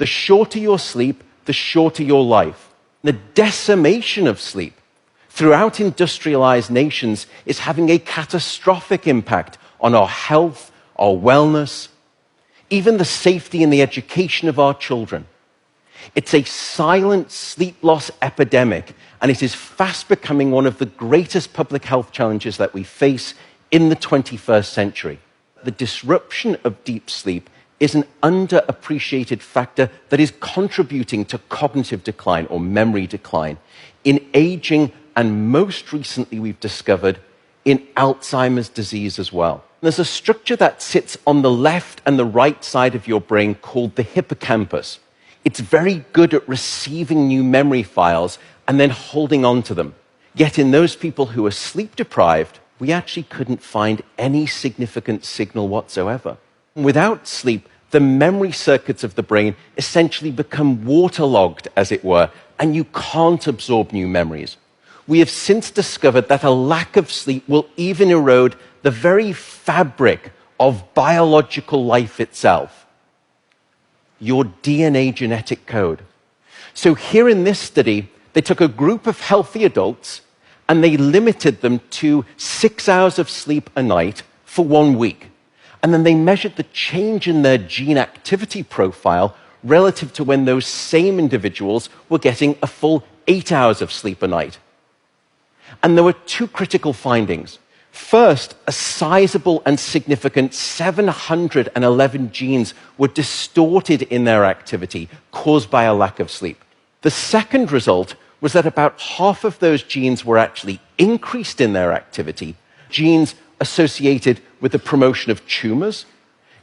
The shorter your sleep, the shorter your life. The decimation of sleep throughout industrialized nations is having a catastrophic impact on our health, our wellness, even the safety and the education of our children. It's a silent sleep loss epidemic, and it is fast becoming one of the greatest public health challenges that we face in the 21st century. The disruption of deep sleep is an underappreciated factor that is contributing to cognitive decline or memory decline in aging, and most recently we've discovered in Alzheimer's disease as well. There's a structure that sits on the left and the right side of your brain called the hippocampus. It's very good at receiving new memory files and then holding on to them. Yet in those people who are sleep deprived, we actually couldn't find any significant signal whatsoever. Without sleep, the memory circuits of the brain essentially become waterlogged, as it were, and you can't absorb new memories. We have since discovered that a lack of sleep will even erode the very fabric of biological life itself, your DNA genetic code. So here in this study, they took a group of healthy adults and they limited them to 6 hours of sleep a night for 1 week. And then they measured the change in their gene activity profile relative to when those same individuals were getting a full 8 hours of sleep a night. And there were two critical findings. First, a sizable and significant 711 genes were distorted in their activity, caused by a lack of sleep. The second result was that about half of those genes were actually increased in their activity, genes associated with the promotion of tumors,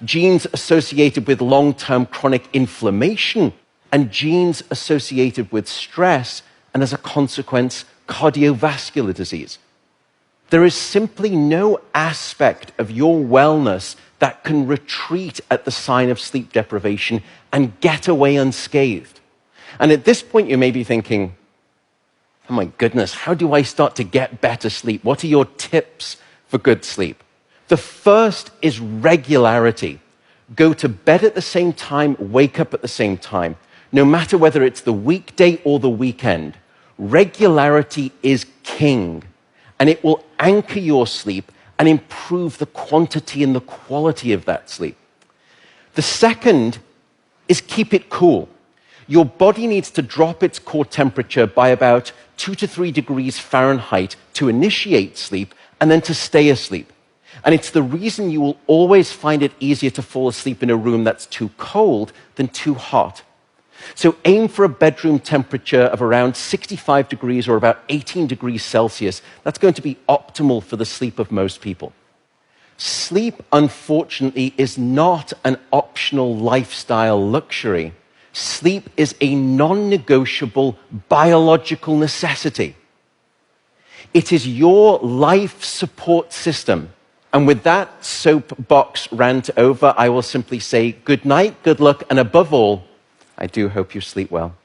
genes associated with long-term chronic inflammation, and genes associated with stress, and as a consequence, cardiovascular disease. There is simply no aspect of your wellness that can retreat at the sign of sleep deprivation and get away unscathed. And at this point, you may be thinking, oh my goodness, how do I start to get better sleep? What are your tips for good sleep? The first is regularity. Go to bed at the same time, wake up at the same time. No matter whether it's the weekday or the weekend, regularity is king. And it will anchor your sleep and improve the quantity and the quality of that sleep. The second is keep it cool. Your body needs to drop its core temperature by about 2 to 3 degrees Fahrenheit to initiate sleep and then to stay asleep. And it's the reason you will always find it easier to fall asleep in a room that's too cold than too hot. So aim for a bedroom temperature of around 65 degrees or about 18 degrees Celsius. That's going to be optimal for the sleep of most people. Sleep, unfortunately, is not an optional lifestyle luxury. Sleep is a non-negotiable biological necessity. It is your life support system. And with that soapbox rant over, I will simply say good night, good luck, and above all, I do hope you sleep well.